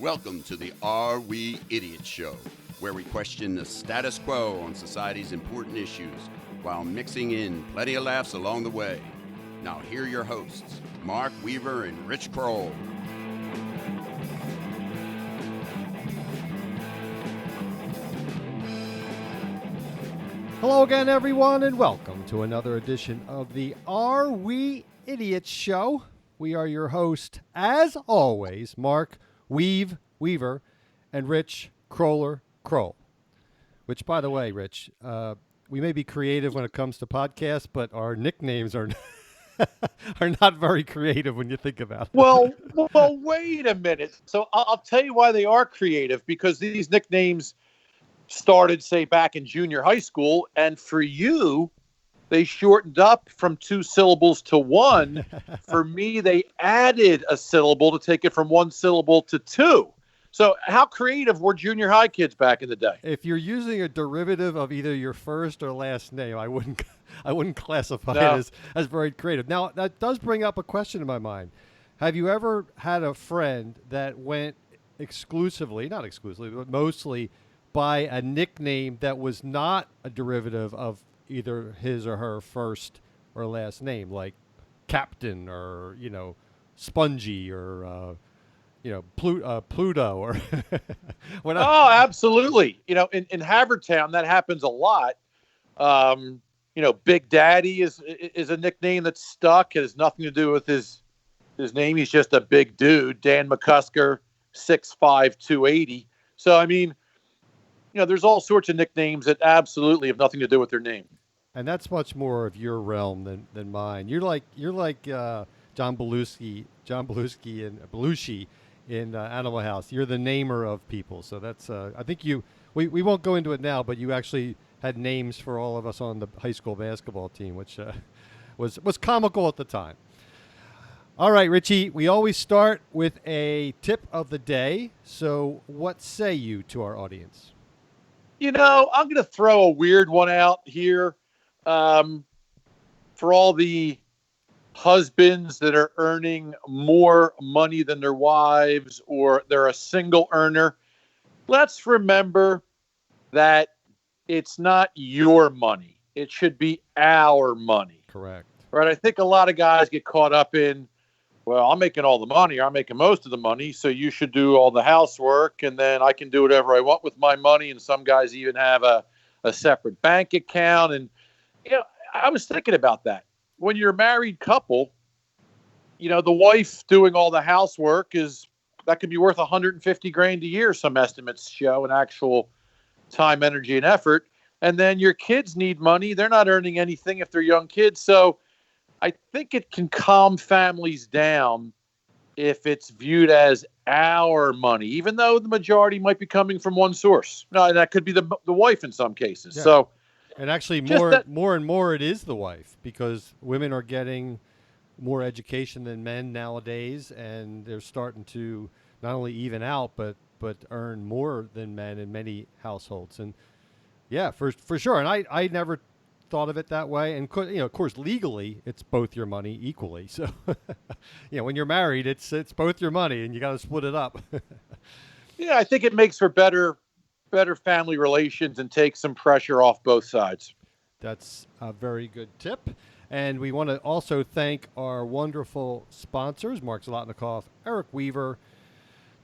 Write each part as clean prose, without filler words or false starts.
Welcome to the Are We Idiots Show, where we question the status quo on society's important issues while mixing in plenty of laughs along the way. Now here are your hosts, Mark Weaver and Rich Kroll. Hello again, everyone, and welcome to another edition of the Are We Idiots Show. We are your host, as always, Mark Weaver, and Rich Kroll. Which, by the way, Rich, we may be creative when it comes to podcasts, but our nicknames are not very creative when you think about it. Well, wait a minute. So I'll tell you why they are creative, because these nicknames started, say, back in junior high school, and for you, they shortened up from 2 syllables to 1. For me, they added a syllable to take it from 1 syllable to 2. So how creative were junior high kids back in the day? If you're using a derivative of either your first or last name, I wouldn't classify it as very creative. Now, that does bring up a question in my mind. Have you ever had a friend that went not exclusively, but mostly by a nickname that was not a derivative of either his or her first or last name, like Captain or, Spongy or, Pluto or whatever? Oh, absolutely. In Havertown, that happens a lot. Big Daddy is a nickname that's stuck. It has nothing to do with his name. He's just a big dude. Dan McCusker, 6'5", 280. So, there's all sorts of nicknames that absolutely have nothing to do with their name. And that's much more of your realm than mine. You're like John Belushi in Animal House. You're the namer of people. So that's I think we won't go into it now, but you actually had names for all of us on the high school basketball team, which was comical at the time. All right, Richie, we always start with a tip of the day. So what say you to our audience? I'm going to throw a weird one out here. For all the husbands that are earning more money than their wives, or they're a single earner, let's remember that it's not your money. It should be our money. Correct. Right? I think a lot of guys get caught up in, well, I'm making all the money, or I'm making most of the money, so you should do all the housework, and then I can do whatever I want with my money. And some guys even have a separate bank account. And I was thinking about that. When you're a married couple, the wife doing all the housework that could be worth $150,000 a year. Some estimates show, in actual time, energy, and effort. And then your kids need money. They're not earning anything if they're young kids. So I think it can calm families down if it's viewed as our money, even though the majority might be coming from one source. No, that could be the wife in some cases. Yeah. So. And actually, more and more, it is the wife, because women are getting more education than men nowadays, and they're starting to not only even out, but earn more than men in many households. And yeah, for sure. And I never thought of it that way. And of course, legally, it's both your money equally. So when you're married, it's both your money, and you got to split it up. Yeah, I think it makes for better family relations and take some pressure off both sides. That's a very good tip. And we want to also thank our wonderful sponsors, Mark Zlotnikoff, Eric Weaver,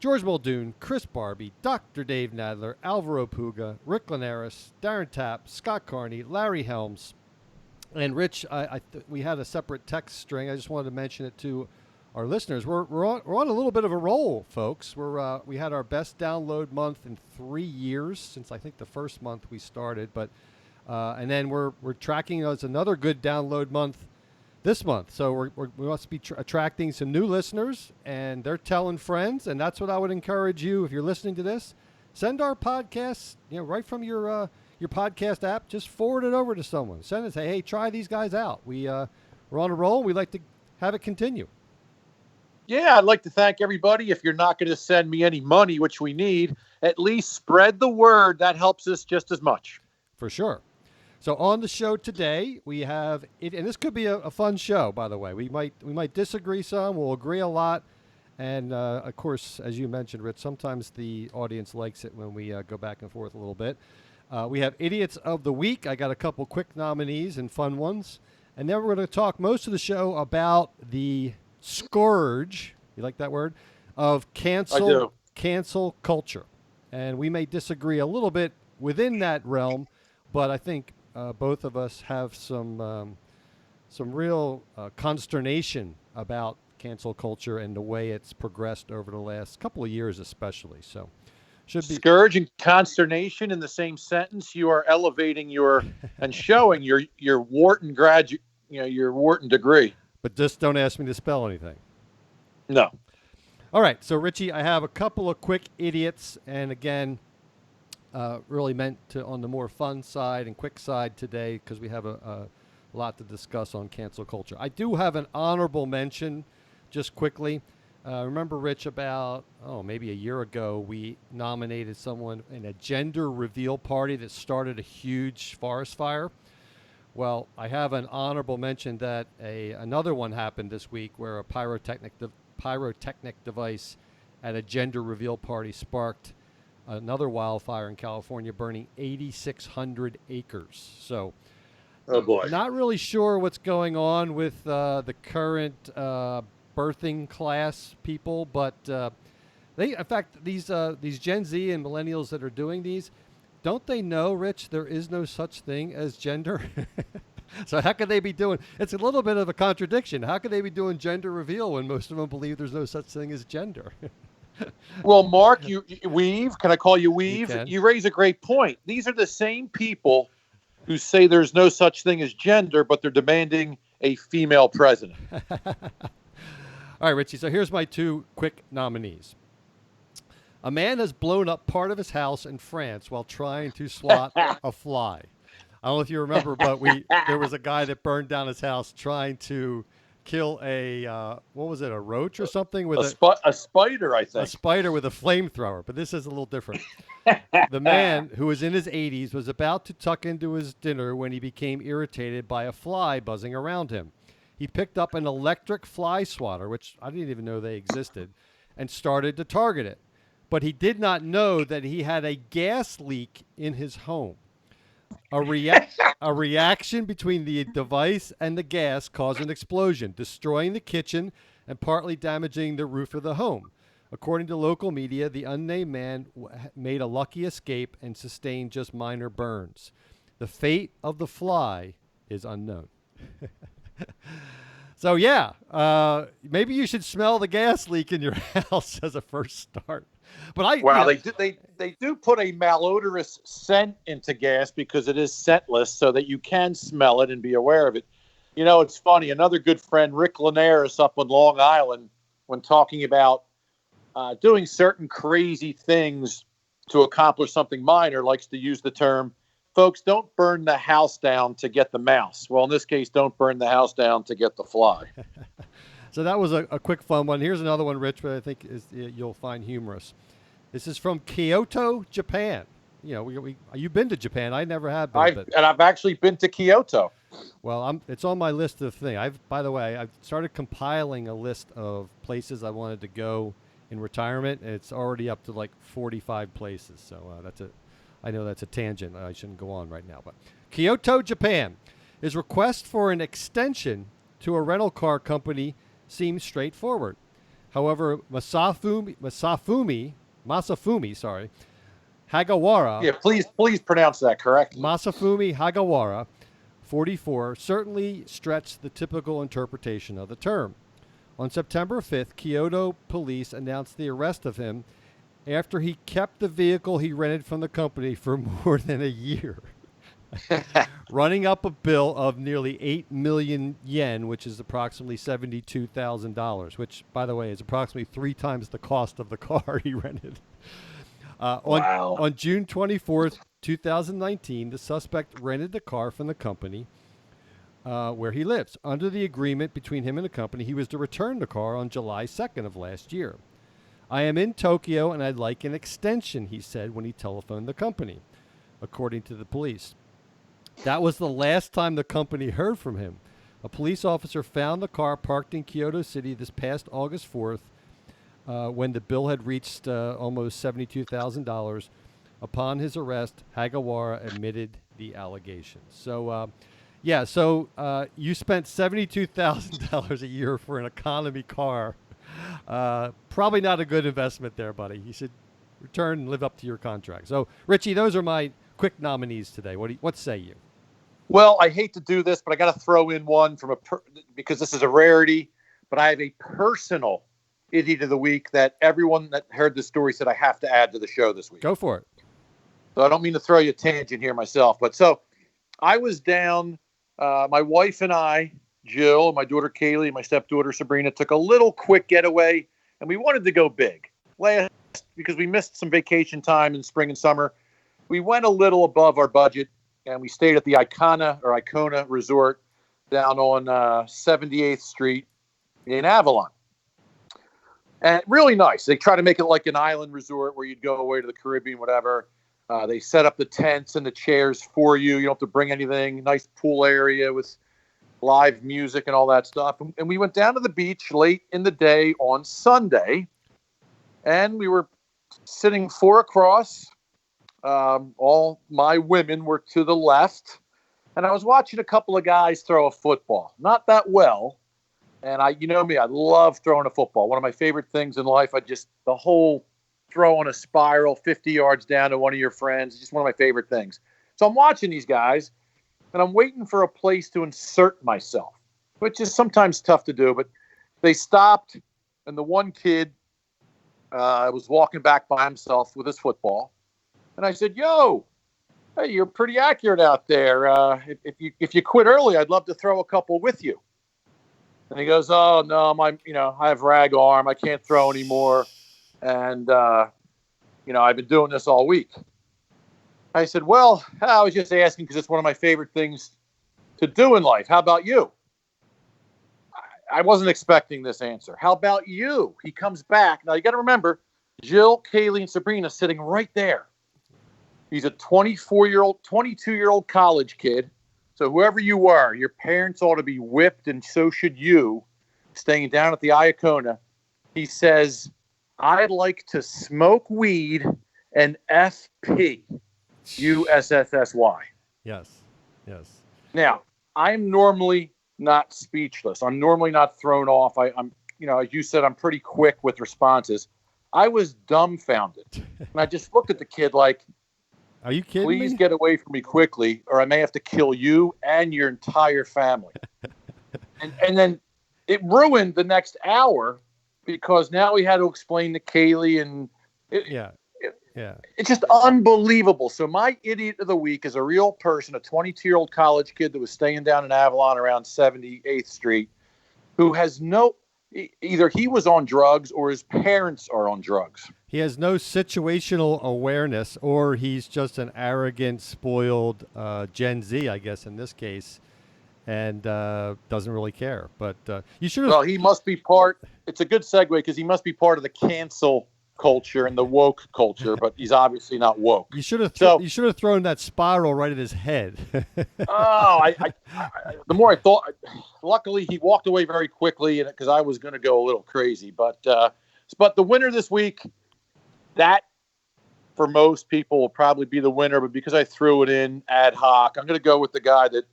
George Muldoon, Chris Barbie, Dr. Dave Nadler, Alvaro Puga, Rick Linares, Darren Tapp, Scott Carney, Larry Helms, and Rich. We had a separate text string. I just wanted to mention it to our listeners. We're on a little bit of a roll, folks. We had our best download month in 3 years since I think the first month we started, but and then we're tracking as another good download month this month. So we must be attracting some new listeners, and they're telling friends, and that's what I would encourage you, if you're listening to this, send our podcast, right from your podcast app. Just forward it over to someone. Send it. Say, hey, try these guys out. We're on a roll. We'd like to have it continue. Yeah, I'd like to thank everybody. If you're not going to send me any money, which we need, at least spread the word. That helps us just as much. For sure. So on the show today, we have, and this could be a fun show, by the way. We might disagree some. We'll agree a lot. And, of course, as you mentioned, Rich, sometimes the audience likes it when we go back and forth a little bit. We have Idiots of the Week. I got a couple quick nominees and fun ones. And then we're going to talk most of the show about the scourge, you like that word, of cancel culture. And we may disagree a little bit within that realm, but I think both of us have some real consternation about cancel culture and the way it's progressed over the last couple of years especially. So should be scourge and consternation in the same sentence. You are elevating your and showing your Wharton graduate, your Wharton degree. But just don't ask me to spell anything. No. All right, so Richie, I have a couple of quick idiots, and again, really meant to on the more fun side and quick side today because we have a lot to discuss on cancel culture. I do have an honorable mention, just quickly. Remember, Rich, about maybe a year ago, we nominated someone in a gender reveal party that started a huge forest fire. Well, I have an honorable mention that another one happened this week where a pyrotechnic device at a gender reveal party sparked another wildfire in California, burning 8,600 acres. So, oh boy, not really sure what's going on with the current birthing class people, but in fact, these Gen Z and millennials that are doing these, don't they know, Rich, there is no such thing as gender? So how could they be doing? It's a little bit of a contradiction. How could they be doing gender reveal when most of them believe there's no such thing as gender? Well, Mark, you Weave, can I call you Weave? You raise a great point. These are the same people who say there's no such thing as gender, but they're demanding a female president. All right, Richie, so here's my two quick nominees. A man has blown up part of his house in France while trying to swat a fly. I don't know if you remember, but there was a guy that burned down his house trying to kill a roach or something with a spider, I think. A spider with a flamethrower, but this is a little different. The man, who was in his 80s, was about to tuck into his dinner when he became irritated by a fly buzzing around him. He picked up an electric fly swatter, which I didn't even know they existed, and started to target it. But he did not know that he had a gas leak in his home. A reaction between the device and the gas caused an explosion, destroying the kitchen and partly damaging the roof of the home. According to local media, the unnamed man made a lucky escape and sustained just minor burns. The fate of the fly is unknown. So, yeah, maybe you should smell the gas leak in your house as a first start. But they do put a malodorous scent into gas because it is scentless so that you can smell it and be aware of it. It's funny. Another good friend, Rick Linares up on Long Island, when talking about doing certain crazy things to accomplish something minor, likes to use the term, folks, don't burn the house down to get the mouse. Well, in this case, don't burn the house down to get the fly. So that was a quick fun one. Here's another one, Rich, but I think you'll find humorous. This is from Kyoto, Japan. You've been to Japan. I never have been. And I've actually been to Kyoto. Well, it's on my list of things. By the way, I've started compiling a list of places I wanted to go in retirement. And it's already up to like 45 places. So I know that's a tangent. I shouldn't go on right now. But Kyoto, Japan. His request for an extension to a rental car company seems straightforward. However, Masafumi Hagawara. Yeah, please pronounce that correctly. Masafumi Hagawara, 44, certainly stretched the typical interpretation of the term. On September 5th, Kyoto police announced the arrest of him after he kept the vehicle he rented from the company for more than a year, running up a bill of nearly 8 million yen, which is approximately $72,000, which, by the way, is approximately 3 times the cost of the car he rented. Wow. On June 24th, 2019, the suspect rented the car from the company where he lives. Under the agreement between him and the company, he was to return the car on July 2nd of last year. I am in Tokyo and I'd like an extension, he said when he telephoned the company, according to the police. That was the last time the company heard from him. A police officer found the car parked in Kyoto City this past August 4th when the bill had reached almost $72,000. Upon his arrest, Hagawara admitted the allegations. So, you spent $72,000 a year for an economy car. Probably not a good investment there, buddy. You should return and live up to your contract. So, Richie, those are my quick nominees today. What say you? Well, I hate to do this, but I got to throw in one because this is a rarity. But I have a personal idiot of the week that everyone that heard this story said I have to add to the show this week. Go for it. So I don't mean to throw you a tangent here myself, but so I was down. My wife and I, Jill, my daughter Kaylee, and my stepdaughter Sabrina, took a little quick getaway, and we wanted to go big because we missed some vacation time in spring and summer. We went a little above our budget, and we stayed at the Icona Resort down on 78th Street in Avalon. And really nice. They try to make it like an island resort where you'd go away to the Caribbean, whatever. They set up the tents and the chairs for you. You don't have to bring anything. Nice pool area with live music and all that stuff. And we went down to the beach late in the day on Sunday, and we were sitting four across. All my women were to the left, and I was watching a couple of guys throw a football. Not that well. And you know me, I love throwing a football. One of my favorite things in life. The whole throw on a spiral 50 yards down to one of your friends, just one of my favorite things. So I'm watching these guys, and I'm waiting for a place to insert myself, which is sometimes tough to do. But they stopped, and the one kid was walking back by himself with his football. And I said, "Yo, hey, you're pretty accurate out there. If you quit early, I'd love to throw a couple with you." And he goes, "Oh no, I have rag arm. I can't throw anymore, and I've been doing this all week." I said, "Well, I was just asking because it's one of my favorite things to do in life. How about you?" I wasn't expecting this answer. "How about you?" He comes back. Now you got to remember, Jill, Kaylee, and Sabrina sitting right there. He's a 22-year-old college kid. So whoever you are, your parents ought to be whipped, and so should you, staying down at the Iacona. He says, "I'd like to smoke weed and FP, USSSY." Yes. Now, I'm normally not speechless. I'm normally not thrown off. I'm, as you said, I'm pretty quick with responses. I was dumbfounded. And I just looked at the kid like, "Are you kidding me? Please get away from me quickly, or I may have to kill you and your entire family." and then it ruined the next hour because now we had to explain to Kaylee, and it's just unbelievable. So my idiot of the week is a real person, a 22-year-old college kid that was staying down in Avalon around 78th Street, who has either he was on drugs or his parents are on drugs. He has no situational awareness, or he's just an arrogant, spoiled Gen Z, I guess, in this case, and doesn't really care. But you should have... Well, he must be it's a good segue because he must be part of the cancel culture and the woke culture, but he's obviously not woke. You should have thrown that spiral right at his head. The more I thought, luckily he walked away very quickly, and because I was going to go a little crazy. But the winner this week, that for most people will probably be the winner, but because I threw it in ad hoc, I'm going to go with the guy that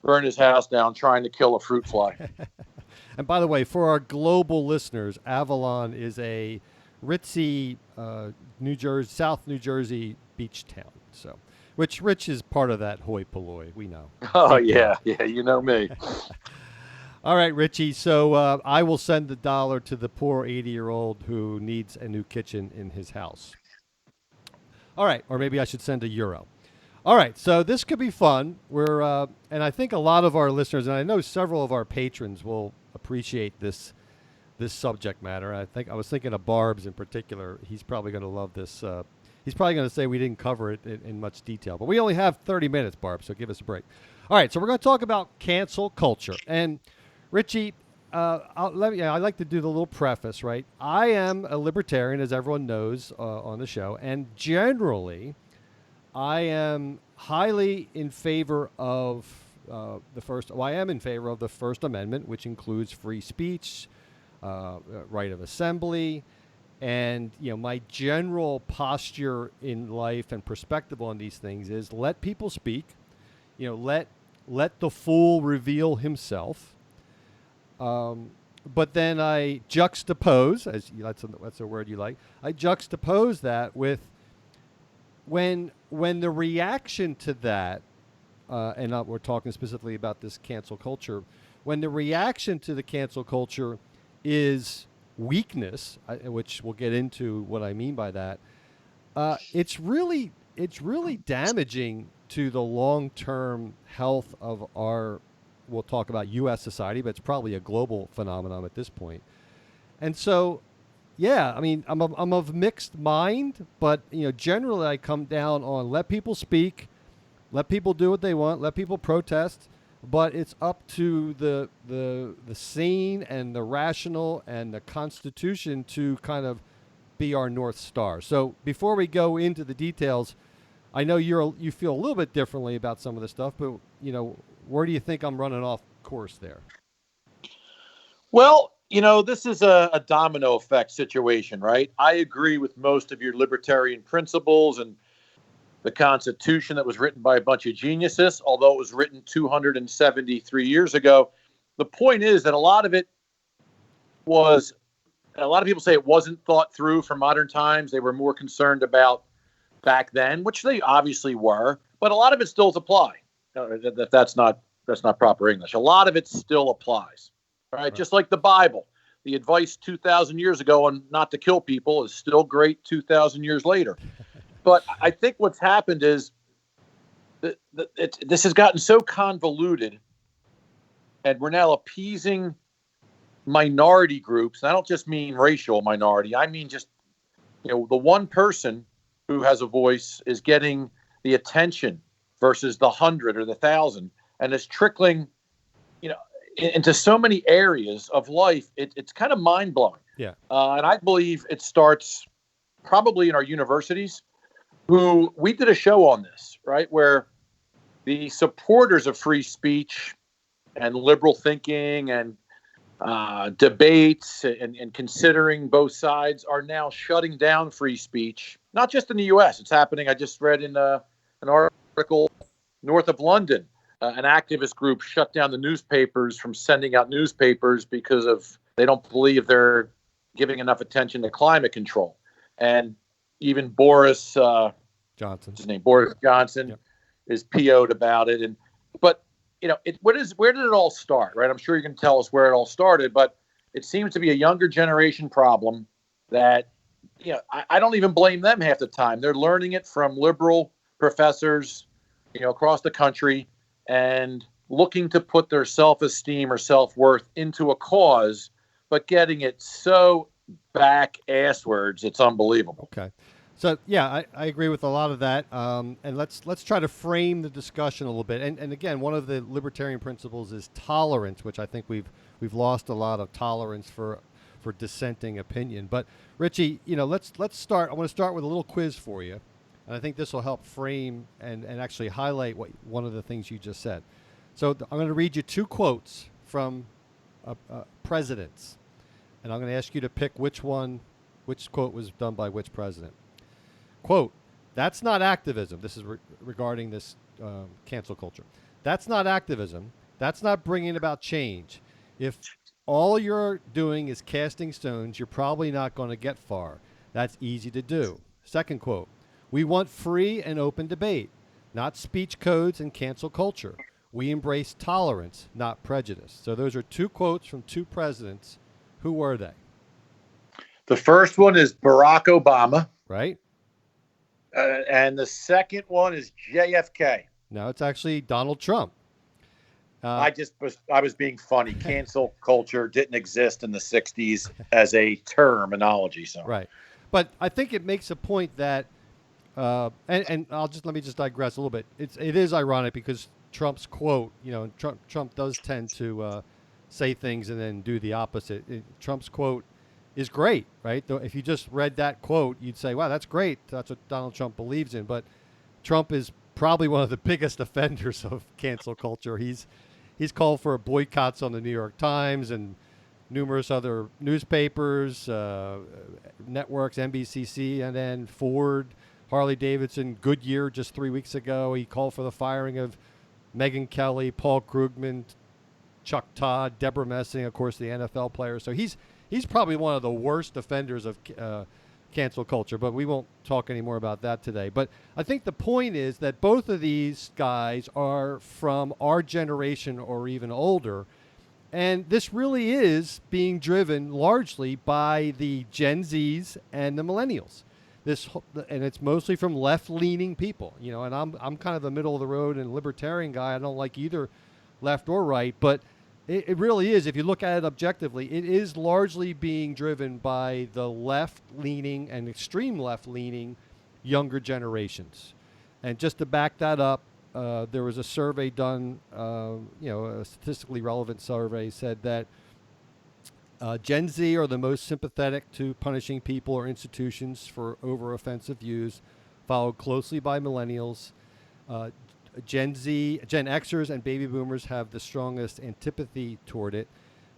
burned his house down trying to kill a fruit fly. And by the way, for our global listeners, Avalon is a ritzy South New Jersey beach town. So, which Rich is part of that hoi polloi, we know. Oh, yeah, you know me. All right, Richie. So I will send $1 to the poor 80-year-old who needs a new kitchen in his house. All right, or maybe I should send €1. All right, so this could be fun. And I think a lot of our listeners, and I know several of our patrons will appreciate this subject matter. I was thinking of Barb's in particular. He's probably going to love this. He's probably going to say we didn't cover it in much detail, but we only have 30 minutes, Barb, so give us a break. All right, so we're going to talk about cancel culture. And Richie, I like to do the little preface, right? I am a libertarian, as everyone knows on the show, and generally, I am highly in favor of I am in favor of the First Amendment, which includes free speech, right of assembly, And, my general posture in life and perspective on these things is let people speak, let the fool reveal himself. But then I juxtapose, that's a word you like, I juxtapose that with when the reaction to that, we're talking specifically about this cancel culture, when the reaction to the cancel culture is weakness, which we'll get into what I mean by that, it's really damaging to the long-term health of our, we'll talk about U.S. society, but it's probably a global phenomenon at this point. And so, yeah, I mean, I'm of mixed mind, but generally I come down on let people speak, let people do what they want, let people protest, but it's up to the sane and the rational and the Constitution to kind of be our North Star. So before we go into the details, I know you feel a little bit differently about some of this stuff, but where do you think I'm running off course there? Well, this is a domino effect situation, right? I agree with most of your libertarian principles and the Constitution that was written by a bunch of geniuses, although it was written 273 years ago. The point is that a lot of people say it wasn't thought through for modern times. They were more concerned about back then, which they obviously were, but a lot of it still applies. That's not proper English. A lot of it still applies, right? Just like the Bible. The advice 2,000 years ago on not to kill people is still great 2,000 years later. But I think what's happened is this has gotten so convoluted, and we're now appeasing minority groups. And I don't just mean racial minority. I mean just, the one person who has a voice is getting the attention versus the 100 or the 1,000, and it's trickling, into so many areas of life. It's kind of mind blowing. Yeah. And I believe it starts probably in our universities. We did a show on this, right, where the supporters of free speech and liberal thinking and debates and considering both sides are now shutting down free speech, not just in the U.S. It's happening. I just read in an article north of London, an activist group shut down the newspapers from sending out newspapers because they don't believe they're giving enough attention to climate control. And even Boris Johnson, Boris Johnson, yep, is PO'd about it. But where did it all start, right? I'm sure you can tell us where it all started, but it seems to be a younger generation problem that, I don't even blame them half the time. They're learning it from liberal professors, across the country, and looking to put their self-esteem or self-worth into a cause, but getting it so back asswards, it's unbelievable. Okay. So, yeah, I agree with a lot of that. And let's try to frame the discussion a little bit. And again, one of the libertarian principles is tolerance, which I think we've lost a lot of tolerance for dissenting opinion. But Richie, let's start. I want to start with a little quiz for you. And I think this will help frame and actually highlight one of the things you just said. So I'm going to read you two quotes from presidents. And I'm going to ask you to pick which quote was done by which president. Quote, "That's not activism." This is regarding this cancel culture. "That's not activism. That's not bringing about change. If all you're doing is casting stones, you're probably not going to get far. That's easy to do." Second quote, "We want free and open debate, not speech codes and cancel culture. We embrace tolerance, not prejudice." So those are two quotes from two presidents. Who were they? The first one is Barack Obama. Right. And the second one is JFK. No, it's actually Donald Trump. I was being funny. Cancel culture didn't exist in the 60s as a terminology. So right. But I think it makes a point that, and let me just digress a little bit. It is ironic because Trump's quote, Trump does tend to say things and then do the opposite. Trump's quote is great, right? If you just read that quote, you'd say, wow, that's great. That's what Donald Trump believes in. But Trump is probably one of the biggest offenders of cancel culture. He's called for boycotts on the New York Times and numerous other newspapers, networks, NBC, CNN, Ford, Harley Davidson, Goodyear just 3 weeks ago. He called for the firing of Megyn Kelly, Paul Krugman, Chuck Todd, Deborah Messing, of course, the NFL player. So he's probably one of the worst offenders of cancel culture, but we won't talk any more about that today. But I think the point is that both of these guys are from our generation or even older, and this really is being driven largely by the Gen Zs and the millennials. And it's mostly from left-leaning people, you know. And I'm kind of a middle-of-the-road and libertarian guy. I don't like either left or right, but it really is. If you look at it objectively, it is largely being driven by the left-leaning and extreme left-leaning younger generations. And just to back that up, there was a survey done, a statistically relevant survey said that Gen Z are the most sympathetic to punishing people or institutions for over-offensive views, followed closely by millennials. Gen Xers and baby boomers have the strongest antipathy toward it.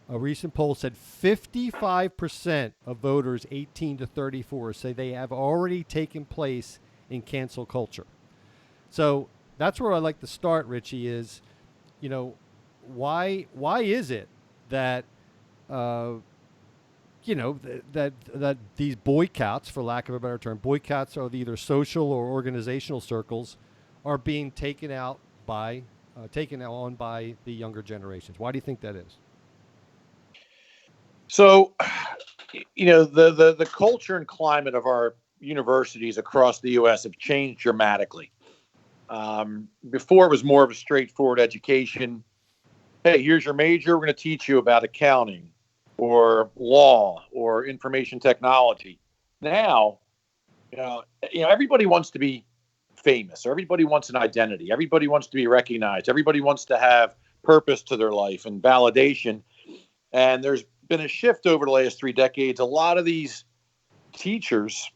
A recent poll said 55% of voters 18 to 34 say they have already taken place in cancel culture. So that's where I'd like to start, Richie, is, you know, why is it that, that these boycotts, for lack of a better term, boycotts of either social or organizational circles are being taken on by the younger generations? Why do you think that is? So, you know, the culture and climate of our universities across the U.S. have changed dramatically. Before, it was more of a straightforward education. Hey, here's your major. We're going to teach you about accounting or law or information technology. Now, you know, everybody wants to be famous. Everybody wants an identity. Everybody wants to be recognized. Everybody wants to have purpose to their life and validation. And there's been a shift over the last 3 decades. A lot of these teachers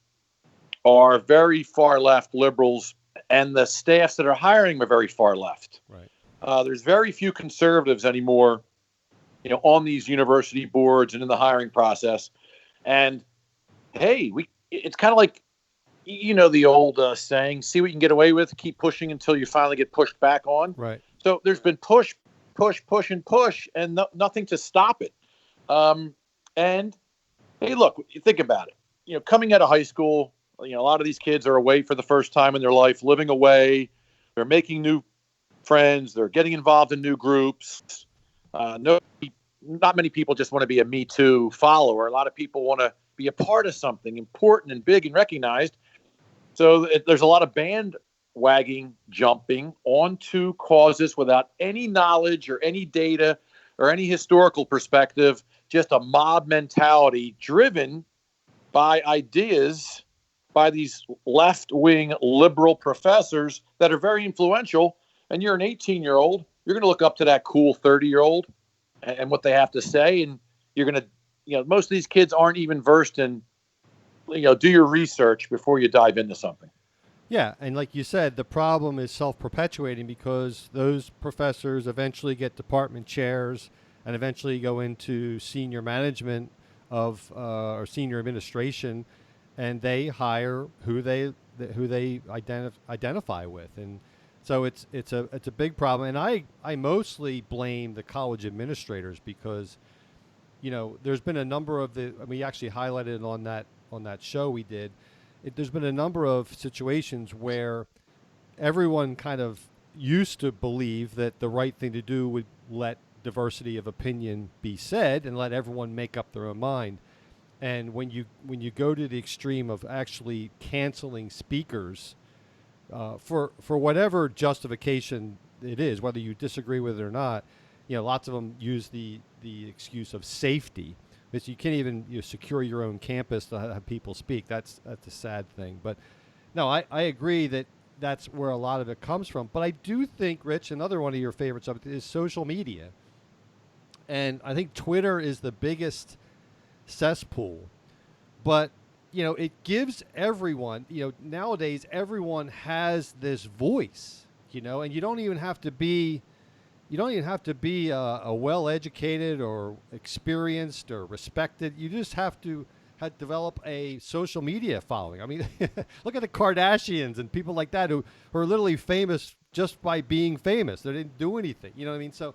are very far left liberals, and the staffs that are hiring them are very far left. Right. There's very few conservatives anymore, you know, on these university boards and in the hiring process. And hey, it's kind of like, you know, the old saying, see what you can get away with, keep pushing until you finally get pushed back on. Right. So there's been push, and nothing to stop it. And hey, look, you think about it. You know, coming out of high school, you know, a lot of these kids are away for the first time in their life, living away. They're making new friends. They're getting involved in new groups. Not many people just want to be a Me Too follower. A lot of people want to be a part of something important and big and recognized. So there's a lot of bandwagon jumping onto causes without any knowledge or any data or any historical perspective, just a mob mentality driven by ideas by these left-wing liberal professors that are very influential. And you're an 18-year-old, you're going to look up to that cool 30-year-old and what they have to say. And you're going to, you know, most of these kids aren't even versed in, you know, do your research before you dive into something. Yeah, and like you said, the problem is self-perpetuating because those professors eventually get department chairs and eventually go into senior management of or senior administration, and they hire who they identify with, and so it's a big problem. And I mostly blame the college administrators because, you know, there's been a number of we actually highlighted on that show we did. There's been a number of situations where everyone kind of used to believe that the right thing to do would let diversity of opinion be said and let everyone make up their own mind. And when you go to the extreme of actually canceling speakers for whatever justification it is, whether you disagree with it or not, you know, lots of them use the excuse of safety. Because you can't even secure your own campus to have people speak. That's a sad thing. But no, I agree that that's where a lot of it comes from. But I do think, Rich, another one of your favorite subjects is social media. And I think Twitter is the biggest cesspool. But, you know, it gives everyone, you know, nowadays everyone has this voice, you know, and you don't even have to be you don't even have to be a well-educated or experienced or respected. You just have to develop a social media following. I mean, look at the Kardashians and people like that who are literally famous just by being famous. They didn't do anything. You know what I mean? So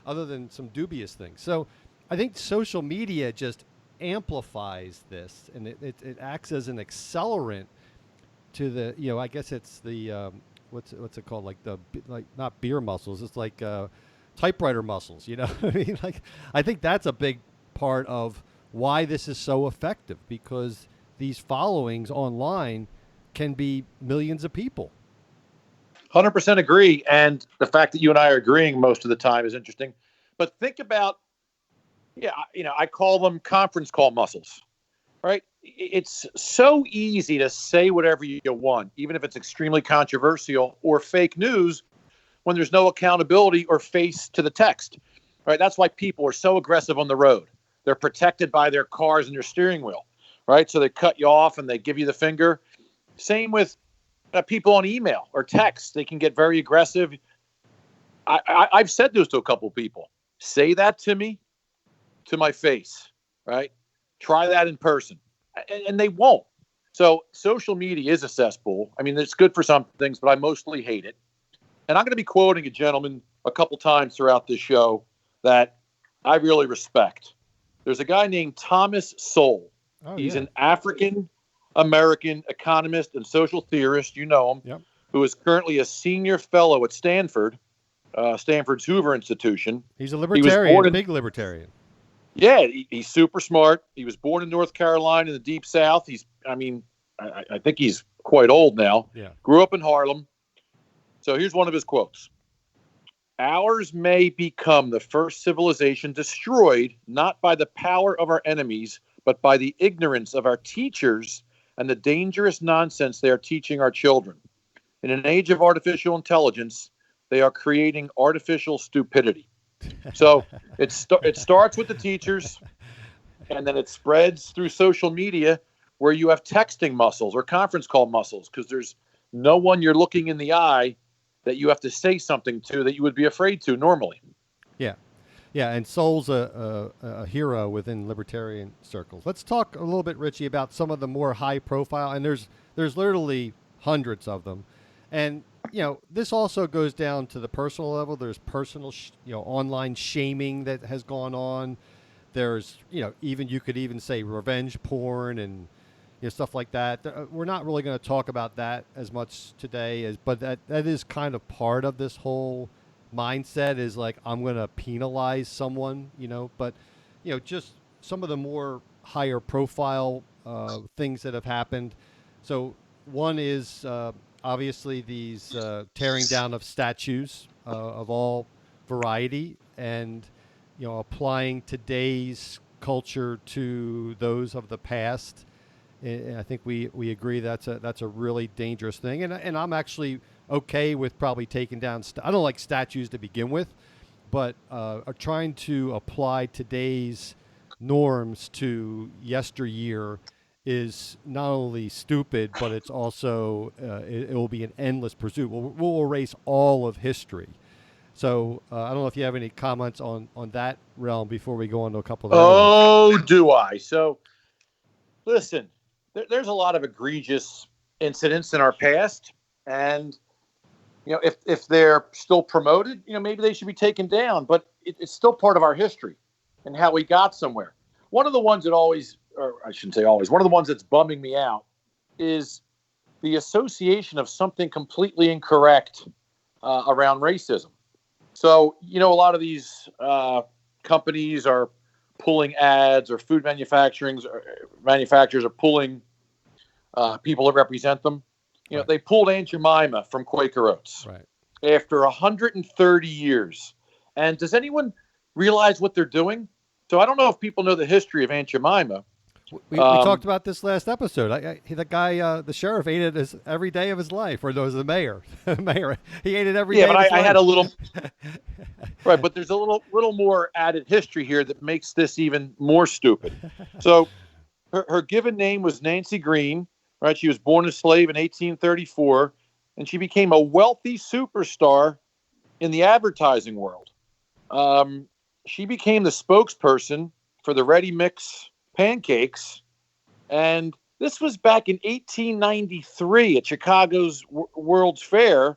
other than some dubious things. So I think social media just amplifies this, and it acts as an accelerant to the, I guess it's the, what's it called? Like not beer muscles. It's like typewriter muscles, I mean, like, I think that's a big part of why this is so effective, because these followings online can be millions of people. 100% agree. And the fact that you and I are agreeing most of the time is interesting. But think about, I call them conference call muscles, right? It's so easy to say whatever you want, even if it's extremely controversial or fake news, when there's no accountability or face to the text, right? That's why people are so aggressive on the road. They're protected by their cars and their steering wheel, right? So they cut you off and they give you the finger. Same with people on email or text. They can get very aggressive. I've said this to a couple of people. Say that to me, to my face, right? Try that in person. And they won't. So social media is a cesspool. I mean, it's good for some things, but I mostly hate it. And I'm going to be quoting a gentleman a couple times throughout this show that I really respect. There's a guy named Thomas Sowell. He's an African-American economist and social theorist, you know him, yep, who is currently a senior fellow at Stanford, Stanford's Hoover Institution. He's a libertarian, big libertarian. Yeah, he's super smart. He was born in North Carolina in the Deep South. I think he's quite old now. Yeah. Grew up in Harlem. So here's one of his quotes. Ours may become the first civilization destroyed, not by the power of our enemies, but by the ignorance of our teachers and the dangerous nonsense they are teaching our children. In an age of artificial intelligence, they are creating artificial stupidity. So it starts with the teachers, and then it spreads through social media, where you have texting muscles or conference call muscles, because there's no one you're looking in the eye that you have to say something to that you would be afraid to normally. Yeah, and Sowell's a hero within libertarian circles. Let's talk a little bit, Richie, about some of the more high profile, and there's literally hundreds of them. And, this also goes down to the personal level. There's personal, online shaming that has gone on. There's, even you could even say revenge porn and stuff like that. We're not really going to talk about that as much today, but that is kind of part of this whole mindset, is like, I'm going to penalize someone, but, just some of the more higher profile things that have happened. So one is obviously these tearing down of statues of all variety, and, applying today's culture to those of the past. And I think we agree that's a really dangerous thing. And I'm actually okay with probably taking down. I don't like statues to begin with, but trying to apply today's norms to yesteryear is not only stupid, but it's also it will be an endless pursuit. We'll erase all of history. So I don't know if you have any comments on that realm before we go on to a couple of the other ones. Do I? So listen, there's a lot of egregious incidents in our past, and if they're still promoted, maybe they should be taken down. But it's still part of our history and how we got somewhere. One of the ones that I shouldn't say always, one of the ones that's bumming me out is the association of something completely incorrect around racism. So, a lot of these companies are pulling ads, or food manufacturers are pulling people that represent them. Right. They pulled Aunt Jemima from Quaker Oats after 130 years. And does anyone realize what they're doing? So I don't know if people know the history of Aunt Jemima. We talked about this last episode. The guy, the sheriff, ate it every day of his life, or the mayor. He ate it every day. Yeah, but I life. had a little. Right, but there's a little more added history here that makes this even more stupid. So, her given name was Nancy Green. Right, she was born a slave in 1834, and she became a wealthy superstar in the advertising world. She became the spokesperson for the Ready Mix pancakes. And this was back in 1893 at Chicago's World's Fair.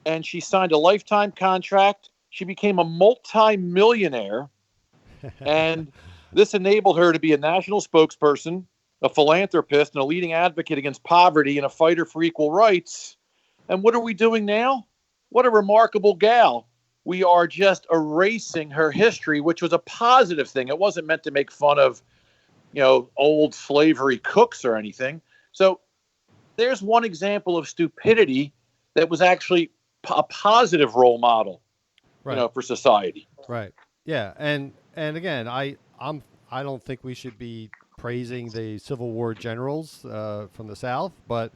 And she signed a lifetime contract. She became a multi-millionaire. And this enabled her to be a national spokesperson, a philanthropist, and a leading advocate against poverty and a fighter for equal rights. And what are we doing now? What a remarkable gal. We are just erasing her history, which was a positive thing. It wasn't meant to make fun of, old slavery cooks or anything. So there's one example of stupidity that was actually a positive role model, Right. For society. Right. Yeah. And again, I don't think we should be praising the Civil War generals from the South, but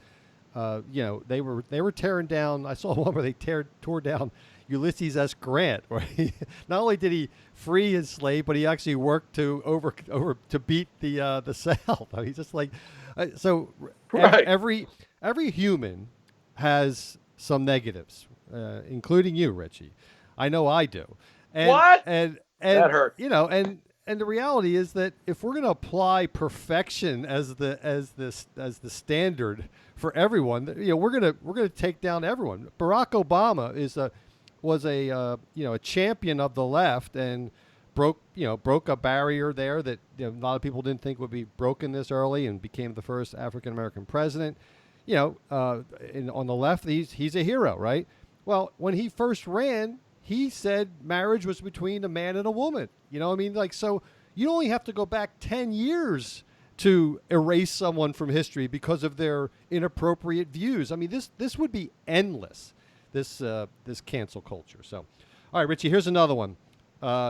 they were tearing down. I saw one where they tore down Ulysses S. Grant. Right? Not only did he free his slave, but he actually worked to to beat the South. I mean, just like so. Right. Every human has some negatives, including you, Richie. I know I do. And, What? And That hurt. And the reality is that if we're going to apply perfection as the standard for everyone, we're going to take down everyone. Barack Obama was a champion of the left and broke a barrier there that a lot of people didn't think would be broken this early, and became the first African American president. On the left, he's a hero, right? Well, when he first ran, he said marriage was between a man and a woman. So you only have to go back 10 years to erase someone from history because of their inappropriate views. I mean, this would be endless, this cancel culture. So, all right, Richie, here's another one.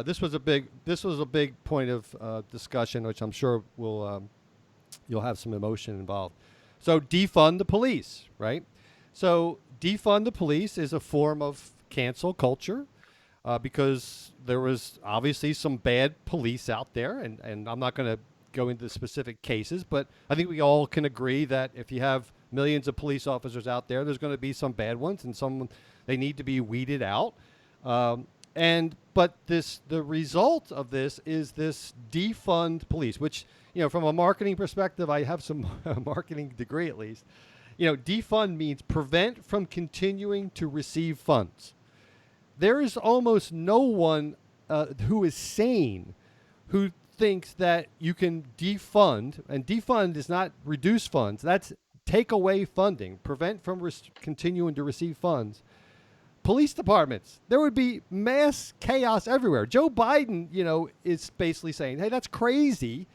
This was a big point of discussion, which I'm sure you'll have some emotion involved. So defund the police, right? So defund the police is a form of cancel culture because there was obviously some bad police out there, and I'm not going to go into specific cases, but I think we all can agree that if you have millions of police officers out there, there's going to be some bad ones, and they need to be weeded out. But the result of this is this defund police, which, from a marketing perspective, I have some marketing degree at least. Defund means prevent from continuing to receive funds. There is almost no one who is sane who thinks that you can defund, and defund is not reduce funds. That's take away funding, prevent from continuing to receive funds. Police departments, there would be mass chaos everywhere. Joe Biden, is basically saying, hey, that's crazy.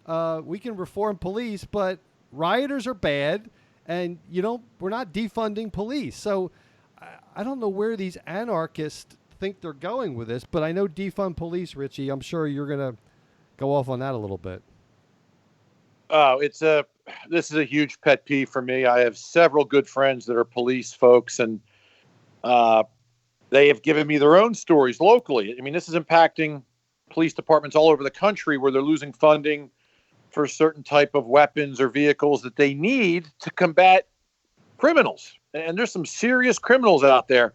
We can reform police, but rioters are bad, and we're not defunding police. So I don't know where these anarchists think they're going with this, but I know defund police, Richie. I'm sure you're going to go off on that a little bit. Oh, this is a huge pet peeve for me. I have several good friends that are police folks, and they have given me their own stories locally. I mean, this is impacting police departments all over the country where they're losing funding for certain type of weapons or vehicles that they need to combat criminals. And there's some serious criminals out there.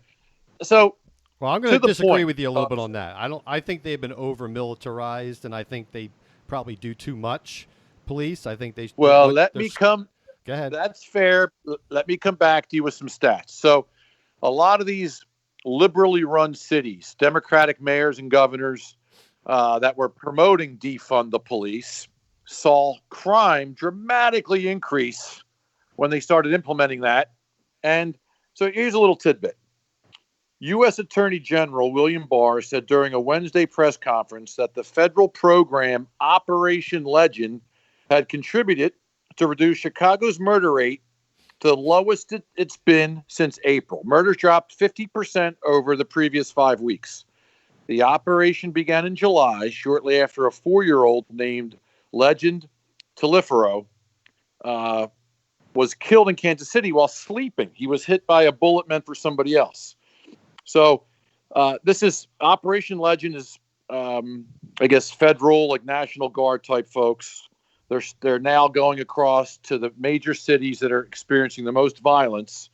So, well, I'm going to disagree with you a little bit on that. I think they've been over militarized, and I think they probably do too much. Police, I think they. Well, Go ahead. That's fair. Let me come back to you with some stats. So, a lot of these liberally run cities, Democratic mayors and governors that were promoting defund the police, saw crime dramatically increase when they started implementing that. And so here's a little tidbit. U.S. Attorney General William Barr said during a Wednesday press conference that the federal program Operation Legend had contributed to reduce Chicago's murder rate to the lowest it's been since April. Murders dropped 50% over the previous 5 weeks. The operation began in July, shortly after a 4-year-old named Legend Taliaferro was killed in Kansas City while sleeping. He was hit by a bullet meant for somebody else. So this is Operation Legend is, I guess, federal, like National Guard type folks. They're now going across to the major cities that are experiencing the most violence.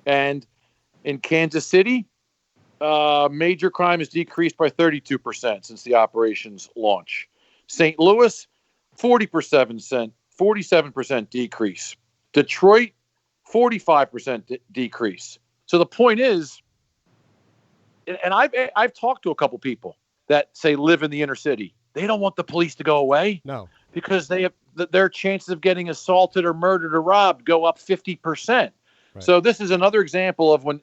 And in Kansas City, major crime has decreased by 32% since the operation's launch. St. Louis, 47% decrease. Detroit, 45% decrease. So the point is, and I've talked to a couple people that say live in the inner city. They don't want the police to go away. No. Because their chances of getting assaulted or murdered or robbed go up 50%. Right. So this is another example of when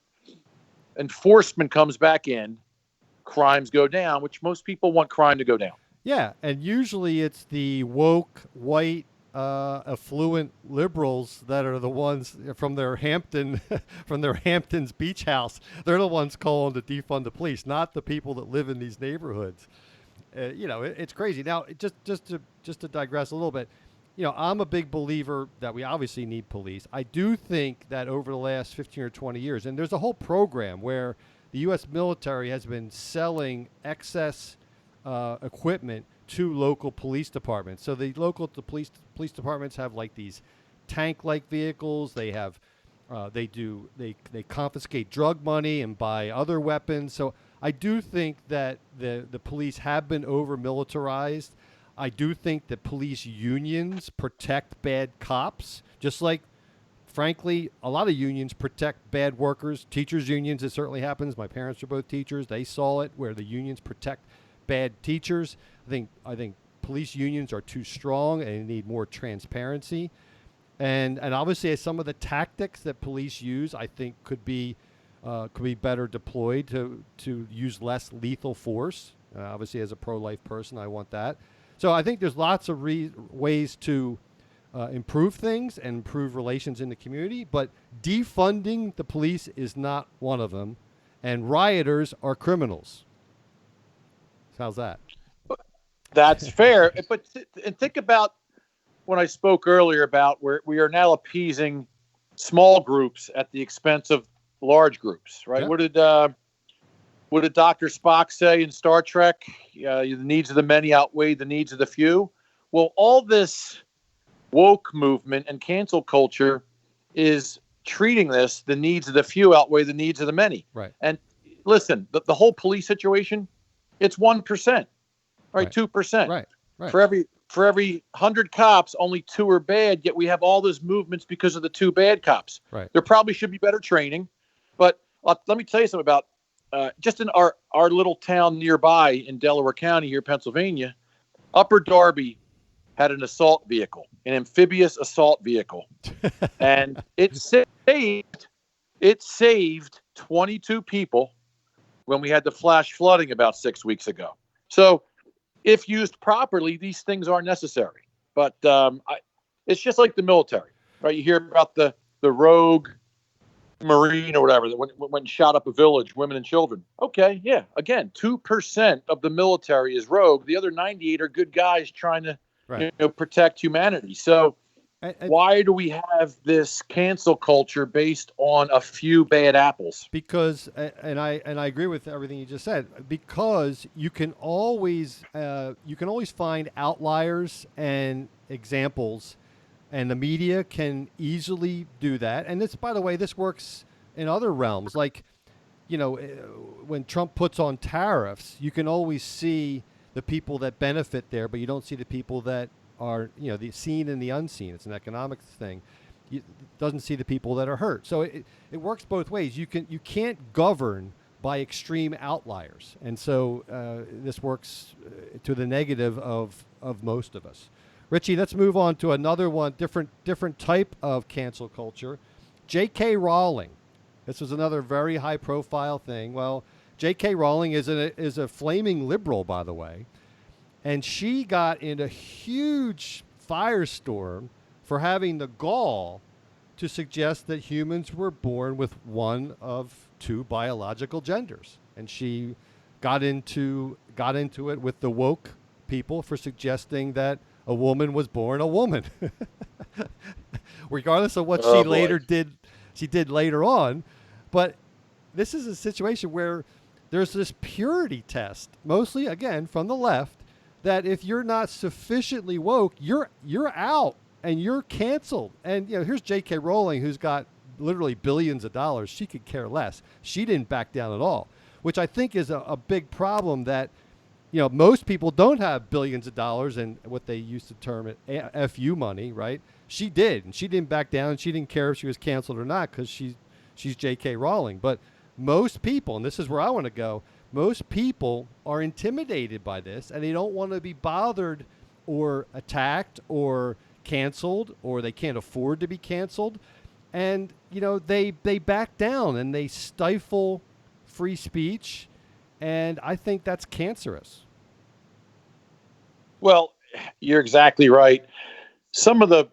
enforcement comes back in, crimes go down, which most people want crime to go down. Yeah, and usually it's the woke, white, affluent liberals that are the ones from their Hamptons beach house. They're the ones calling to defund the police, not the people that live in these neighborhoods. It's crazy. Now, just to digress a little bit, I'm a big believer that we obviously need police. I do think that over the last 15 or 20 years, and there's a whole program where the U.S. military has been selling excess equipment to local police departments. So the local police departments have like these tank-like vehicles. They have they confiscate drug money and buy other weapons. So I do think that the police have been over-militarized. I do think that police unions protect bad cops, just like, frankly, a lot of unions protect bad workers. Teachers' unions, it certainly happens. My parents are both teachers. They saw it where the unions protect bad teachers. I think police unions are too strong and they need more transparency. And obviously some of the tactics that police use, I think, could be better deployed to use less lethal force. Obviously, as a pro-life person, I want that. So I think there's lots of ways to improve things and improve relations in the community, but defunding the police is not one of them, and rioters are criminals. How's that? That's fair. But think about when I spoke earlier about where we are now appeasing small groups at the expense of large groups, right? Yeah. What did Dr. Spock say in Star Trek? The needs of the many outweigh the needs of the few. Well, all this woke movement and cancel culture is treating the needs of the few outweigh the needs of the many. Right. And listen, the whole police situation, it's 1%, right? 2%. Right. For every 100 cops, only 2 are bad, yet we have all those movements because of the 2 bad cops. Right. There probably should be better training. But let me tell you something about just in our little town nearby in Delaware County here, Pennsylvania, Upper Darby had an assault vehicle, an amphibious assault vehicle. And it saved 22 people when we had the flash flooding about 6 weeks ago. So if used properly, these things are necessary. But it's just like the military, right? You hear about the rogue Marine or whatever that went and shot up a village, women and children. Okay, yeah. Again, 2% of the military is rogue. The other 98 are good guys trying to protect humanity. So why do we have this cancel culture based on a few bad apples? Because, and I agree with everything you just said, because you can always find outliers and examples. And the media can easily do that. And this, by the way, this works in other realms. Like, when Trump puts on tariffs, you can always see the people that benefit there, but you don't see the people that are, the seen and the unseen. It's an economics thing. It doesn't see the people that are hurt. So it works both ways. You can't govern by extreme outliers. And so this works to the negative of most of us. Richie, let's move on to another one, different type of cancel culture. J.K. Rowling. This was another very high-profile thing. Well, J.K. Rowling is a flaming liberal, by the way, and she got in a huge firestorm for having the gall to suggest that humans were born with one of 2 biological genders, and she got into it with the woke people for suggesting that a woman was born a woman, regardless of what she did later on. But this is a situation where there's this purity test, mostly, again, from the left, that if you're not sufficiently woke, you're out and you're canceled. And here's J.K. Rowling, who's got literally billions of dollars. She could care less. She didn't back down at all. which I think is a big problem that, most people don't have billions of dollars and what they used to term it FU money, right? She did, and she didn't back down, and she didn't care if she was canceled or not because she's J.K. Rowling. But most people, and this is where I want to go, most people are intimidated by this, and they don't want to be bothered or attacked or canceled, or they can't afford to be canceled. And, they back down and they stifle free speech. And I think that's cancerous. Well, you're exactly right. Some of the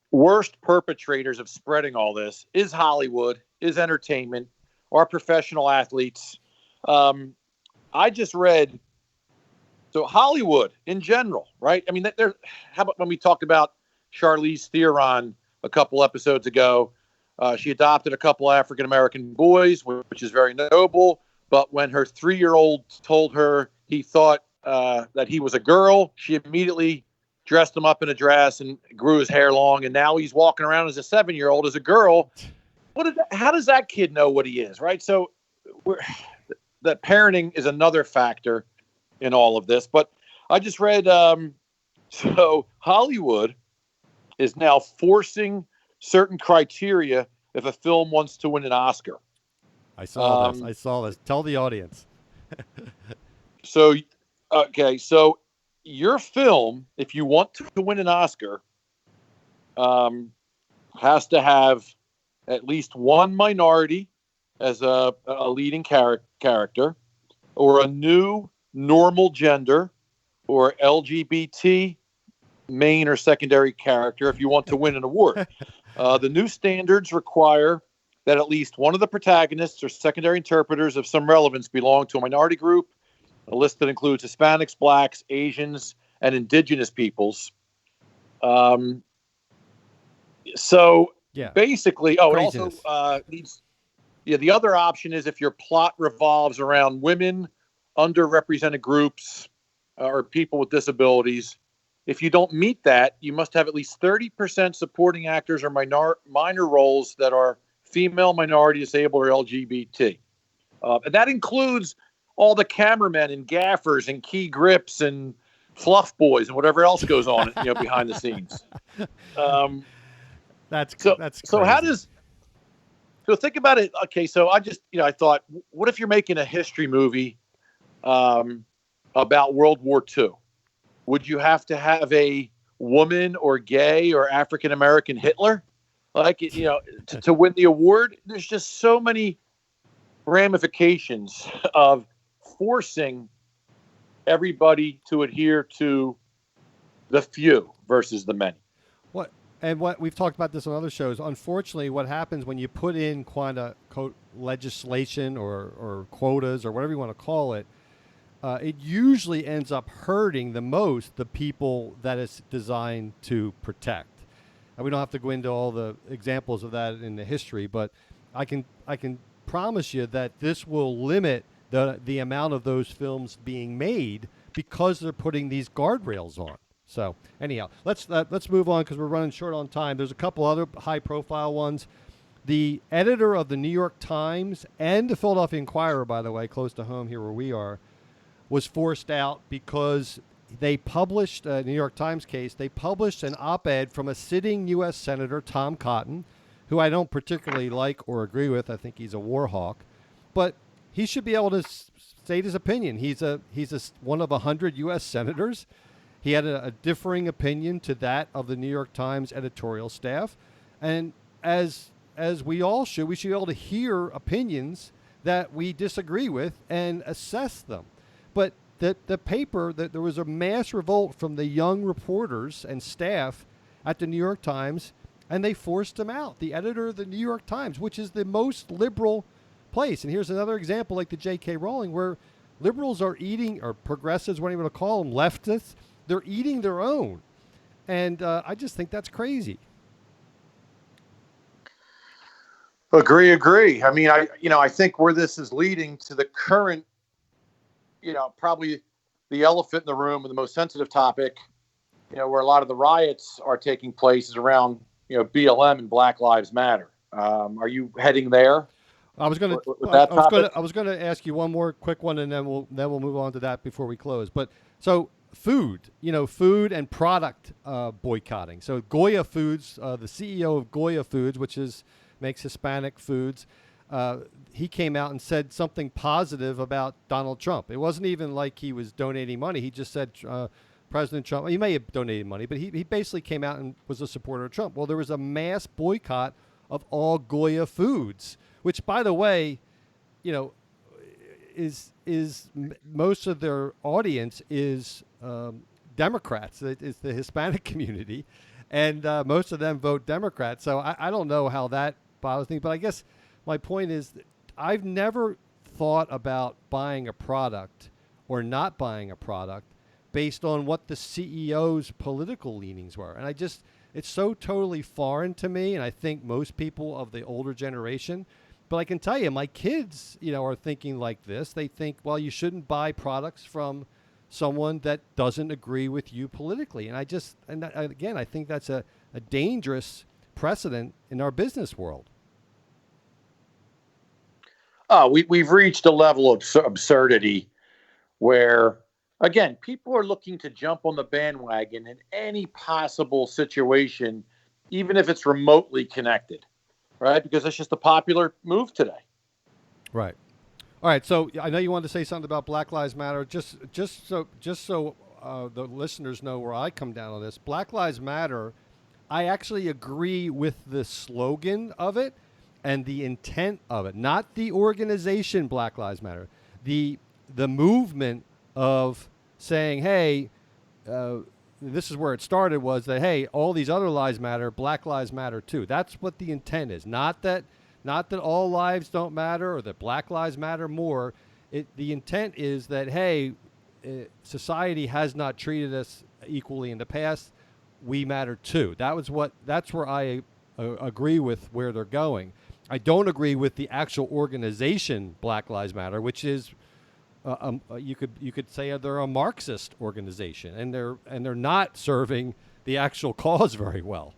worst perpetrators of spreading all this is Hollywood, is entertainment, our professional athletes. I just read, so Hollywood in general, right? I mean, how about when we talked about Charlize Theron a couple episodes ago? She adopted a couple African-American boys, which is very noble. But when her 3-year-old told her he thought that he was a girl, she immediately dressed him up in a dress and grew his hair long. And now he's walking around as a 7-year-old as a girl. How does that kid know what he is, right? So that parenting is another factor in all of this. But I just read, so Hollywood is now forcing certain criteria if a film wants to win an Oscar. I saw this. Tell the audience. So your film, if you want to win an Oscar, has to have at least one minority as a leading character, or a new normal gender, or LGBT main or secondary character if you want to win an award. The new standards require that at least one of the protagonists or secondary interpreters of some relevance belong to a minority group, a list that includes Hispanics, Blacks, Asians, and indigenous peoples. Basically, craziness. It also needs, the other option is if your plot revolves around women, underrepresented groups, or people with disabilities. If you don't meet that, you must have at least 30% supporting actors or minor roles that are female, minority, disabled, or LGBT. And that includes all the cameramen and gaffers and key grips and fluff boys and whatever else goes on, behind the scenes. That's crazy. So think about it. Okay, so I thought, what if you're making a history movie about World War II? Would you have to have a woman or gay or African American Hitler, to win the award? There's just so many ramifications of forcing everybody to adhere to the few versus the many. What we've talked about this on other shows. Unfortunately, what happens when you put in quote legislation or quotas or whatever you want to call it, it usually ends up hurting the most the people that it's designed to protect. And we don't have to go into all the examples of that in the history, but I can promise you that this will limit the amount of those films being made because they're putting these guardrails on. So anyhow, let's move on because we're running short on time. There's a couple other high-profile ones. The editor of the New York Times and the Philadelphia Inquirer, by the way, close to home here where we are, was forced out because they published a New York Times case. They published an op-ed from a sitting U.S. Senator, Tom Cotton, who I don't particularly like or agree with. I think he's a war hawk, but he should be able to state his opinion. He's one of 100 U.S. senators. He had a differing opinion to that of the New York Times editorial staff, and as we all should, we should be able to hear opinions that we disagree with and assess them. But the paper, that there was a mass revolt from the young reporters and staff at the New York Times, and they forced him out. The editor of the New York Times, which is the most liberal place. And here's another example like the J.K. Rowling, where liberals are eating, or progressives, whatever you want to call them, leftists, they're eating their own. And I just think that's crazy. Agree. I mean, I think where this is leading to the current, probably the elephant in the room and the most sensitive topic, where a lot of the riots are taking place is around, BLM and Black Lives Matter. Are you heading there? I was gonna, with that topic? I was gonna ask you one more quick one, and then we'll move on to that before we close. But so food, food and product boycotting. So Goya Foods, the CEO of Goya Foods, which makes Hispanic foods, he came out and said something positive about Donald Trump. It wasn't even like he was donating money. He just said President Trump, he may have donated money, but he basically came out and was a supporter of Trump. Well, there was a mass boycott of all Goya Foods, which, by the way, is most of their audience is Democrats. It's the Hispanic community, and most of them vote Democrat. So I don't know how that bothers me, but I guess my point is that I've never thought about buying a product or not buying a product based on what the CEO's political leanings were. And it's so totally foreign to me, and I think most people of the older generation. But I can tell you, my kids, are thinking like this. They think, well, you shouldn't buy products from someone that doesn't agree with you politically. And again, I think that's a dangerous precedent in our business world. We've reached a level of absurdity where, again, people are looking to jump on the bandwagon in any possible situation, even if it's remotely connected, right? Because that's just a popular move today. Right. All right. So I know you wanted to say something about Black Lives Matter. Just so the listeners know where I come down on this. Black Lives Matter, I actually agree with the slogan of it and the intent of it, not the organization Black Lives Matter. The movement of saying, hey, this is where it started, was that, hey, all these other lives matter, Black Lives Matter too. That's what the intent is. Not that all lives don't matter or that Black Lives matter more. The intent is that, hey, society has not treated us equally in the past. We matter too. That's where I agree with where they're going. I don't agree with the actual organization Black Lives Matter, which is you could say they're a Marxist organization, and they're not serving the actual cause very well.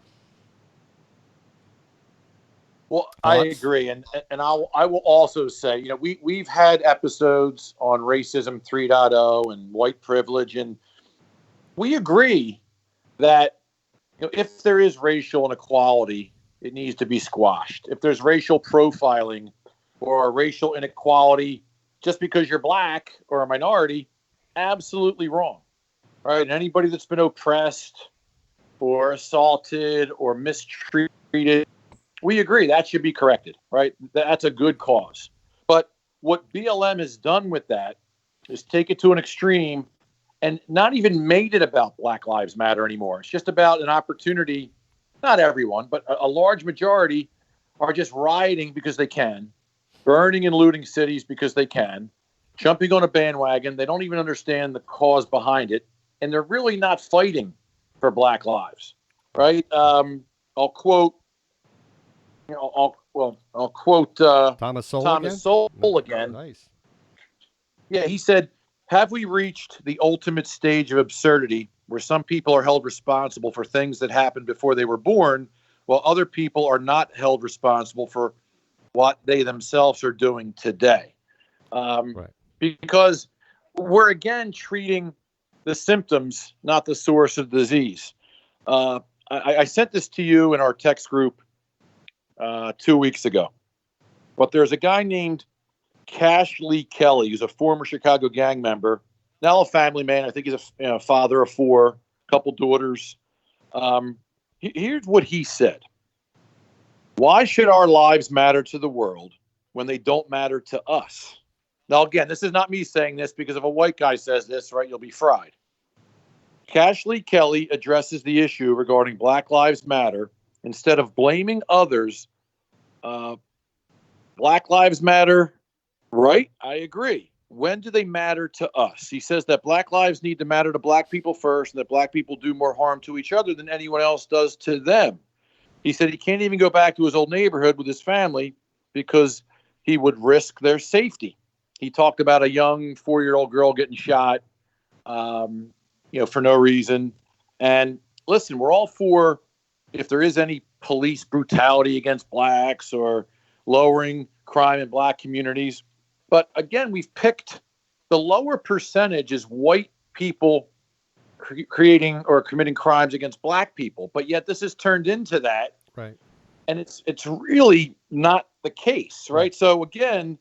Well, I agree, and I will also say, we've had episodes on racism 3.0 and white privilege, and we agree that if there is racial inequality, it needs to be squashed. If there's racial profiling or racial inequality just because you're black or a minority, absolutely wrong. Right? And anybody that's been oppressed or assaulted or mistreated, we agree that should be corrected, right? That's a good cause. But what BLM has done with that is take it to an extreme and not even made it about Black Lives Matter anymore. It's just about an opportunity. Not everyone, but a large majority are just rioting because they can, burning and looting cities because they can, jumping on a bandwagon. They don't even understand the cause behind it, and they're really not fighting for Black lives, right? I'll quote, I'll quote Thomas Sowell again. Nice. Yeah, he said, "Have we reached the ultimate stage of absurdity where some people are held responsible for things that happened before they were born, while other people are not held responsible for what they themselves are doing today?" Right. Because we're, again, treating the symptoms, not the source of the disease. I sent this to you in our text group 2 weeks ago. But there's a guy named Cash Lee Kelly, who's a former Chicago gang member, now a family man. I think he's a father of 4, a couple daughters. Here's what he said. "Why should our lives matter to the world when they don't matter to us?" Now, again, this is not me saying this, because if a white guy says this, right, you'll be fried. Cash Lee Kelly addresses the issue regarding Black Lives Matter. Instead of blaming others, Black Lives Matter, right? I agree. When do they matter to us? He says that Black lives need to matter to Black people first, and that Black people do more harm to each other than anyone else does to them. He said he can't even go back to his old neighborhood with his family because he would risk their safety. He talked about a young 4-year-old girl getting shot, for no reason. And listen, we're all for, if there is any police brutality against Blacks or lowering crime in black communities. But again, we've picked the lower percentage is white people creating or committing crimes against black people. But yet this has turned into that. Right. And it's really not the case, right? So again,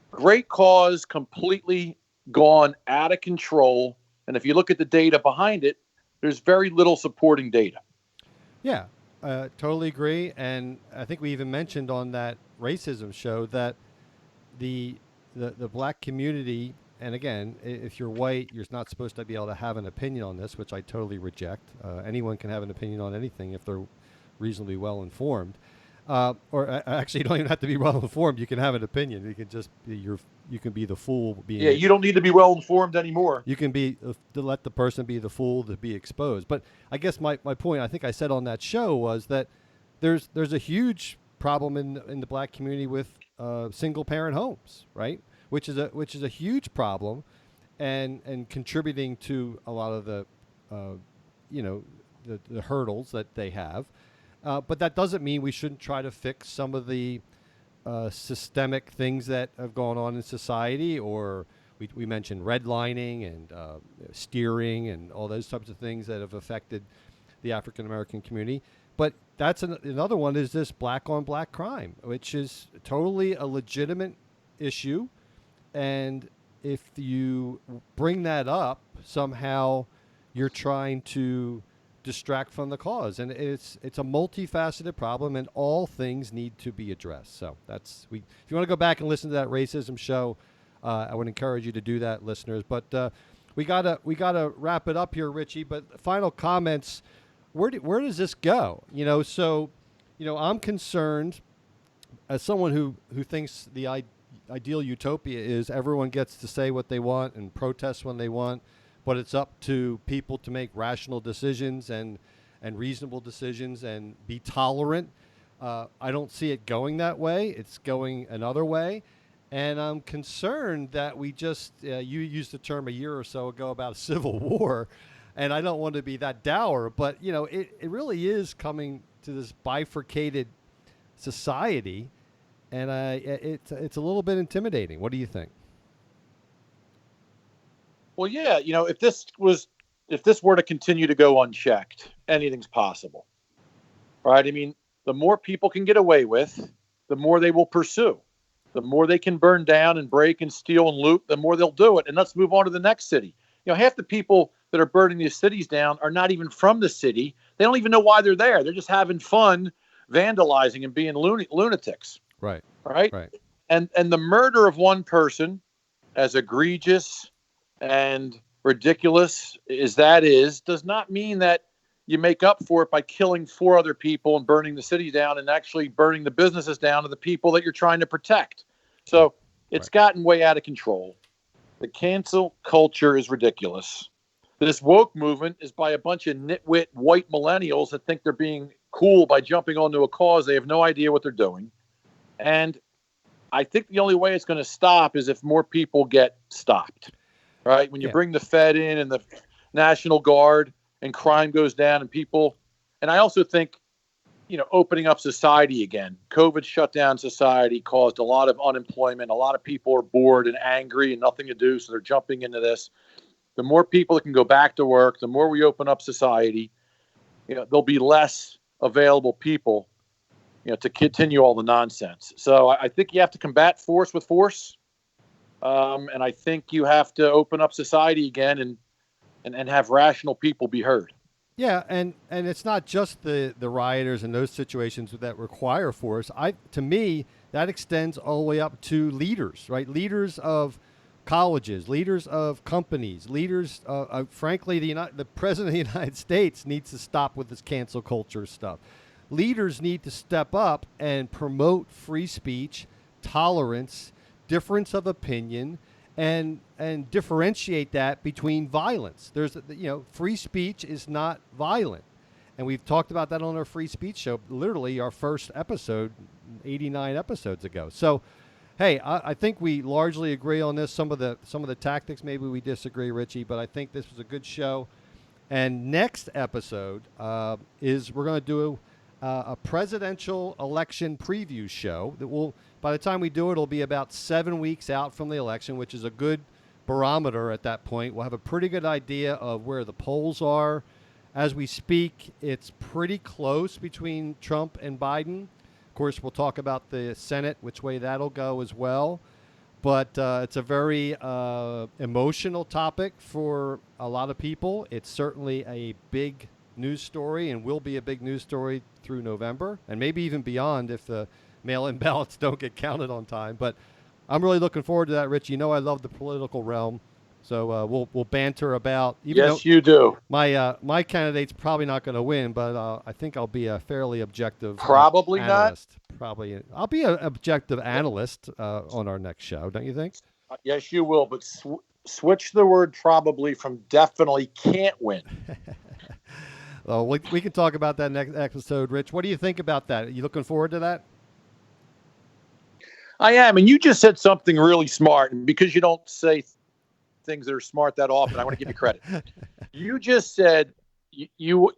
great cause, completely gone out of control. And if you look at the data behind it, there's very little supporting data. Yeah, totally agree. And I think we even mentioned on that racism show that the black community, and again, if you're white, you're not supposed to be able to have an opinion on this, which I totally reject. Anyone can have an opinion on anything if they're reasonably well informed. Or actually, you don't even have to be well informed. You can have an opinion. You can just be you can be the fool. You don't need to be well informed anymore. You can be to let the person be the fool to be exposed. But I guess my point, I think I said on that show, was that there's a huge problem in the black community with single parent homes, right? Which is a huge problem, and contributing to a lot of the the hurdles that they have. But that doesn't mean we shouldn't try to fix some of the systemic things that have gone on in society, or we mentioned redlining and steering and all those types of things that have affected the African American community. But that's another one is this black on black crime, which is totally a legitimate issue. And if you bring that up, somehow you're trying to distract from the cause, and it's a multifaceted problem, and all things need to be addressed. So if you want to go back and listen to that racism show, I would encourage you to do that, listeners. But we gotta wrap it up here, Richie. But final comments. Where does this go? I'm concerned as someone who thinks the ideal utopia is everyone gets to say what they want and protest when they want. But it's up to people to make rational decisions and reasonable decisions and be tolerant. I don't see it going that way. It's going another way. And I'm concerned that we just, you used the term a year or so ago about a civil war, and I don't want to be that dour, but, it really is coming to this bifurcated society, and it's a little bit intimidating. What do you think? Well, yeah, if this were to continue to go unchecked, anything's possible, right? I mean, the more people can get away with, the more they will pursue. The more they can burn down and break and steal and loot, the more they'll do it. And let's move on to the next city. Half the people that are burning these cities down are not even from the city. They don't even know why they're there. They're just having fun, vandalizing and being lunatics. Right. Right. Right. And the murder of one person, as egregious and ridiculous as that is, does not mean that you make up for it by killing 4 other people and burning the city down and actually burning the businesses down of the people that you're trying to protect. So it's gotten way out of control. The cancel culture is ridiculous. This woke movement is by a bunch of nitwit white millennials that think they're being cool by jumping onto a cause. They have no idea what they're doing. And I think the only way it's going to stop is if more people get stopped. Right? When you bring the Fed in and the National Guard and crime goes down and people, and I also think, opening up society again. COVID shut down society, caused a lot of unemployment. A lot of people are bored and angry and nothing to do, so they're jumping into this. The more people that can go back to work, the more we open up society, there'll be less available people, to continue all the nonsense. So I think you have to combat force with force. And I think you have to open up society again and have rational people be heard. Yeah, and it's not just the rioters and those situations that require force. To me, that extends all the way up to leaders, right? Leaders of colleges, leaders of companies, leaders, frankly, the president of the United States needs to stop with this cancel culture stuff. Leaders need to step up and promote free speech, tolerance, difference of opinion, and differentiate that between violence. There's, free speech is not violent. And we've talked about that on our free speech show, literally our first episode, 89 episodes ago. So, hey, I think we largely agree on this. Some of the tactics, maybe we disagree, Richie, but I think this was a good show. And next episode is we're going to do a presidential election preview show that will, by the time we do it, it'll be about 7 weeks out from the election, which is a good barometer at that point. We'll have a pretty good idea of where the polls are. As we speak, it's pretty close between Trump and Biden. Of course, we'll talk about the Senate, which way that'll go as well. But it's a very emotional topic for a lot of people. It's certainly a big news story and will be a big news story through November and maybe even beyond if the mail-in ballots don't get counted on time. But I'm really looking forward to that, Rich. You know I love the political realm. So we'll banter about. Yes, you do. My candidate's probably not going to win, but I think I'll be a fairly objective. Probably analyst. Probably, I'll be an objective analyst on our next show. Don't you think? Yes, you will. But switch the word "probably" from "definitely can't win." We can talk about that next episode, Rich. What do you think about that? Are you looking forward to that? I am, and you just said something really smart. And because you don't say things that are smart that often, I want to give you credit. You just said you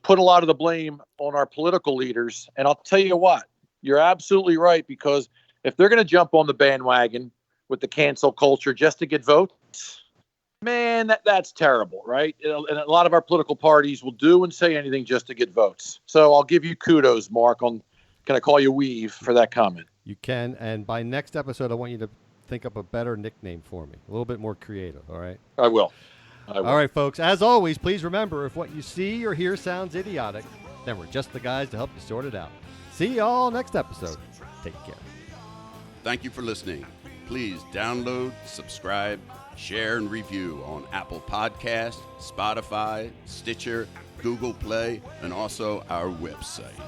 put a lot of the blame on our political leaders, and I'll tell you what, you're absolutely right, because if they're going to jump on the bandwagon with the cancel culture just to get votes, man, that's terrible, right? And a lot of our political parties will do and say anything just to get votes. So I'll give you kudos, Mark, on, can I call you Weave, for that comment? You can, and by next episode, I want you to think up a better nickname for me. A little bit more creative, all right? I will. All right, folks. As always, please remember, if what you see or hear sounds idiotic, then we're just the guys to help you sort it out. See y'all next episode. Take care. Thank you for listening. Please download, subscribe, share, and review on Apple Podcasts, Spotify, Stitcher, Google Play, and also our website.